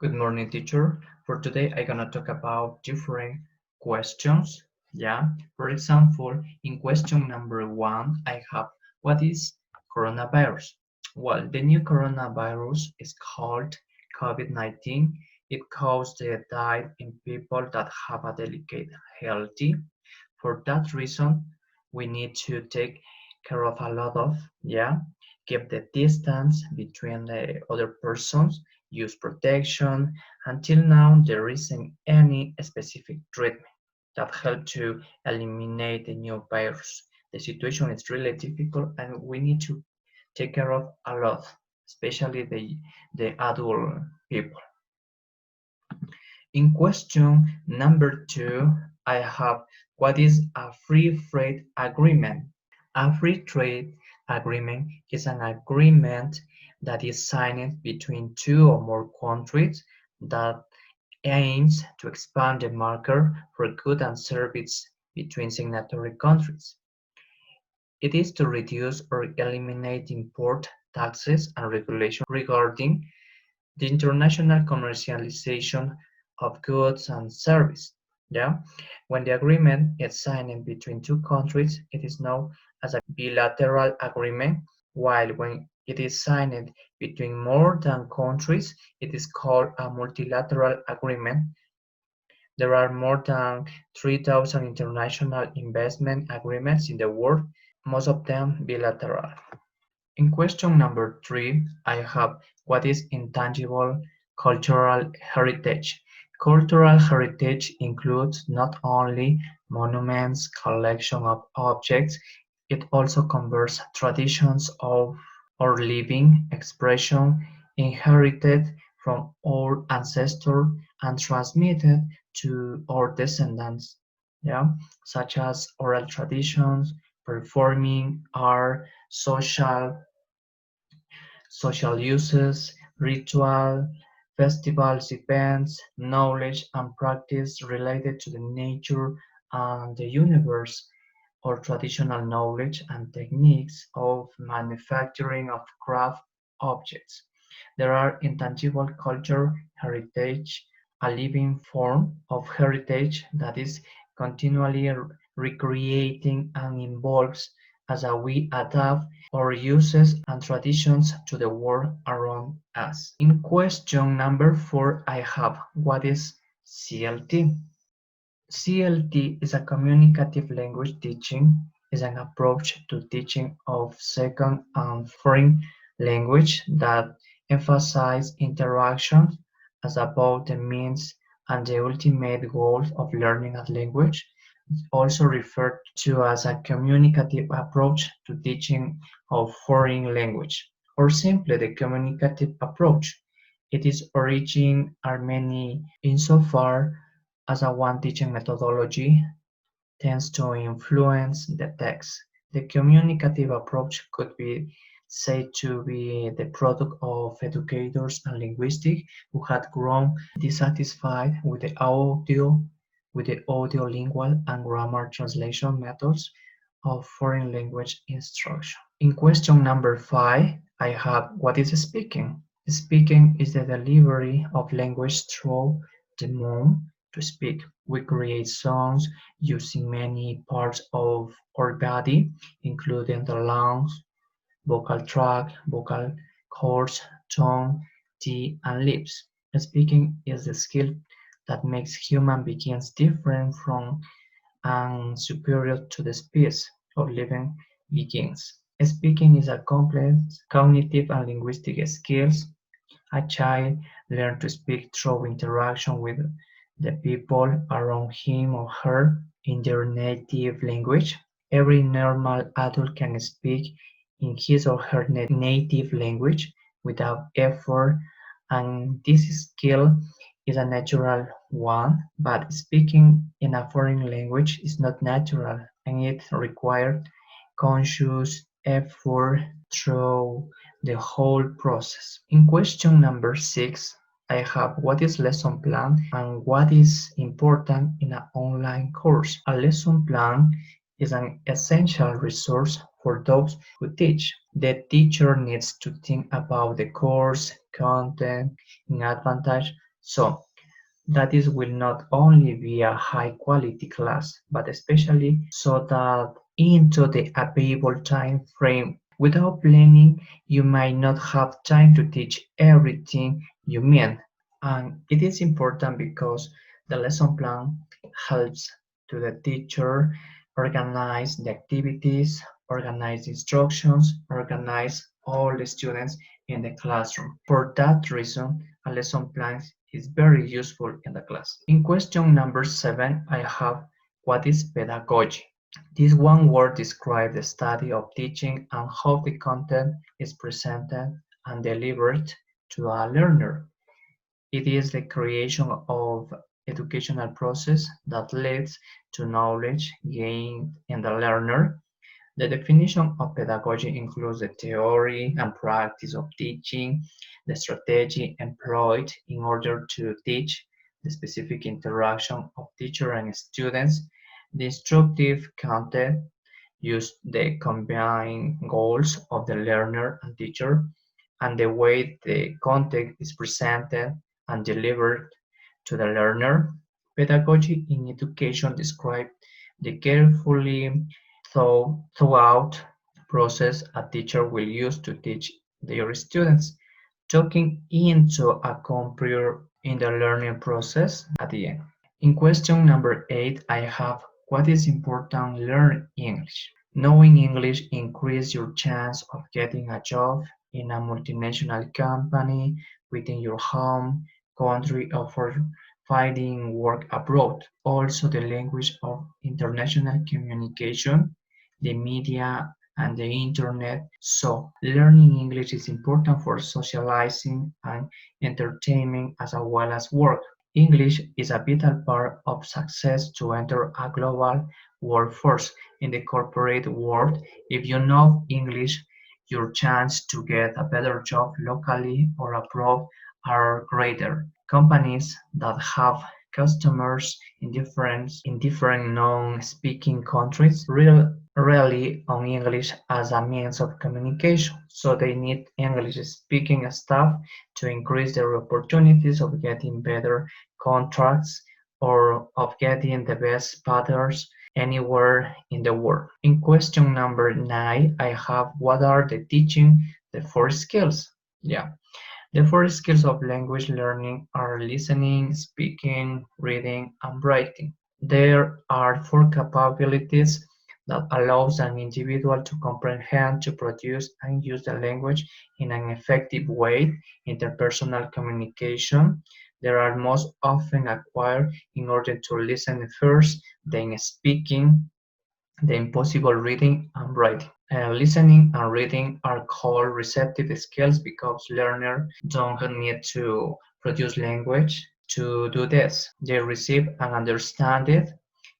Good morning, teacher. For today, I'm gonna talk about different questions. Yeah. For example, in question number one, I have what is coronavirus? Well, the new coronavirus is called COVID-19. It caused the death in people that have a delicate health. For that reason, we need to take care of a lot of, yeah, keep the distance between the other persons, use protection. Until now, there isn't any specific treatment that help to eliminate the new virus. The situation is really difficult and we need to take care of a lot, especially the adult people. In question number two, I have what is a free trade agreement? A free trade agreement is an agreement that is signed between two or more countries that aims to expand the market for goods and services between signatory countries. It is to reduce or eliminate import taxes and regulations regarding the international commercialization of goods and services. Yeah, when the agreement is signed between two countries, it is known as a bilateral agreement, while when it is signed between more than countries, it is called a multilateral agreement. There are more than 3,000 international investment agreements in the world, most of them bilateral. In question number three, I have what is intangible cultural heritage? Cultural heritage includes not only monuments, collection of objects, it also covers traditions of our living expression inherited from our ancestors and transmitted to our descendants, yeah, such as oral traditions, performing art, social uses, ritual, festivals, events, knowledge and practice related to the nature and the universe, or traditional knowledge and techniques of manufacturing of craft objects. There are intangible culture heritage, a living form of heritage that is continually recreating and evolves as we adapt our uses and traditions to the world around us. In question number four, I have what is CLT? CLT is a communicative language teaching, is an approach to teaching of second and foreign language that emphasizes interaction as about the means and the ultimate goal of learning a language, also referred to as a communicative approach to teaching of foreign language, or simply the communicative approach. It is origin are many insofar as a one teaching methodology tends to influence the text. The communicative approach could be said to be the product of educators and linguistics who had grown dissatisfied with the audiolingual and grammar translation methods of foreign language instruction. In question number five, I have what is speaking? Speaking is the delivery of language through the mouth to speak. We create sounds using many parts of our body, including the lungs, vocal tract, vocal cords, tongue, teeth, and lips. Speaking is the skill that makes human beings different from and superior to the species of living beings. Speaking is a complex cognitive and linguistic skills. A child learns to speak through interaction with the people around him or her in their native language. Every normal adult can speak in his or her native language without effort, and this skill is a natural one, but speaking in a foreign language is not natural and it requires conscious effort through the whole process. In question number six, I have what is lesson plan and what is important in an online course. A lesson plan is an essential resource for those who teach. The teacher needs to think about the course content in advance So that is will not only be a high quality class, but especially so that into the available time frame. Without planning, you might not have time to teach everything you mean. And it is important because the lesson plan helps to the teacher organize the activities, organize instructions, organize all the students in the classroom. For that reason, a lesson plan is very useful in the class. In question number 7, I have what is pedagogy? This one word describes the study of teaching and how the content is presented and delivered to a learner. It is the creation of educational process that leads to knowledge gained in the learner. The definition of pedagogy includes the theory and practice of teaching, the strategy employed in order to teach, the specific interaction of teacher and students, the instructive content used, the combined goals of the learner and teacher, and the way the content is presented and delivered to the learner. Pedagogy in education describes the carefully throughout process a teacher will use to teach their students, taking into account prior in the learning process at the end. In question number 8, I have what is important learn English. Knowing English increases your chance of getting a job in a multinational company within your home country or for finding work abroad. Also, the language of international communication, the media, and the internet. So, learning English is important for socializing and entertainment as well as work. English is a vital part of success to enter a global workforce in the corporate world. If you know English, your chance to get a better job locally or abroad are greater. Companies that have customers in different non-speaking countries rely on English as a means of communication, so they need English speaking staff to increase their opportunities of getting better contracts or of getting the best patterns anywhere in the world. In question number 9, I have what are the teaching the four skills? Yeah. The four skills of language learning are listening, speaking, reading, and writing. There are four capabilities that allows an individual to comprehend, to produce, and use the language in an effective way. Interpersonal communication. They are most often acquired in order to listen first, then speaking, then possible reading and writing. Listening and reading are called receptive skills because learners don't need to produce language to do this. They receive and understand it.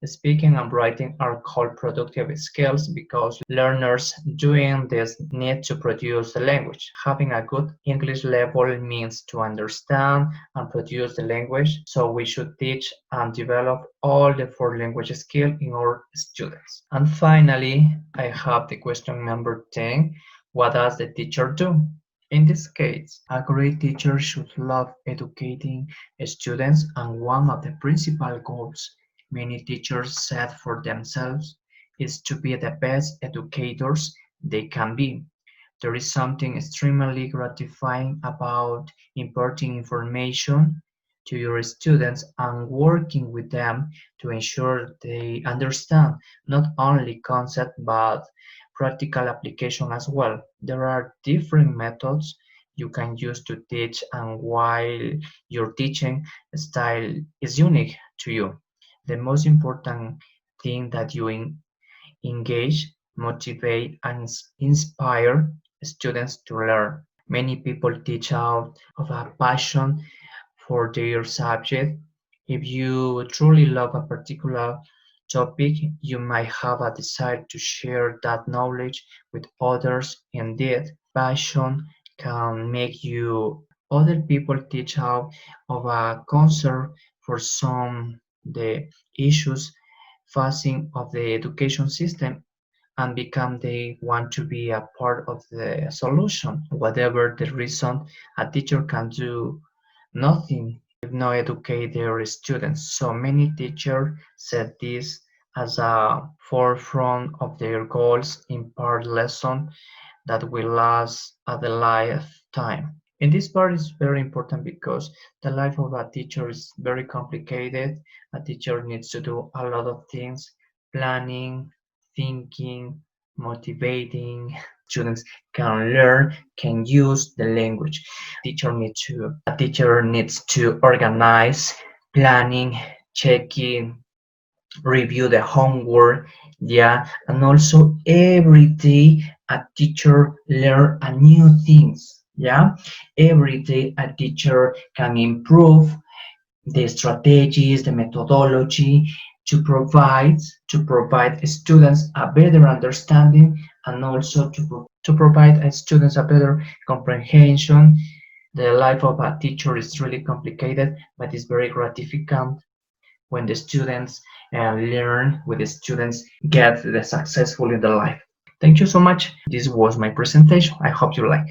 Speaking and writing are called productive skills because learners doing this need to produce the language. Having a good English level means to understand and produce the language, so we should teach and develop all the four language skills in our students. And finally, I have the question number 10. What does the teacher do? In this case, a great teacher should love educating students, and one of the principal goals many teachers set for themselves is to be the best educators they can be. There is something extremely gratifying about imparting information to your students and working with them to ensure they understand not only concept but practical application as well. There are different methods you can use to teach, and while your teaching style is unique to you, the most important thing that you engage, motivate, and inspire students to learn. Many people teach out of a passion for their subject. If you truly love a particular topic, you might have a desire to share that knowledge with others. Indeed, passion can make you other people teach out of a concern for some the issues facing of the education system and become they want to be a part of the solution. Whatever the reason, a teacher can do nothing no educate their students. So many teachers set this as a forefront of their goals, impart lesson that will last at the lifetime. And this part is very important because the life of a teacher is very complicated. A teacher needs to do a lot of things, planning, thinking, motivating. Students can learn, can use the language. A teacher needs to organize, planning, checking, review the homework, yeah, and also every day a teacher learn a new things, yeah. Every day a teacher can improve the strategies, the methodology to provide students a better understanding, and also to provide students a better comprehension. The life of a teacher is really complicated, but it's very gratificant when the students learn, when the students get the successful in the life. Thank you so much. This was my presentation. I hope you like.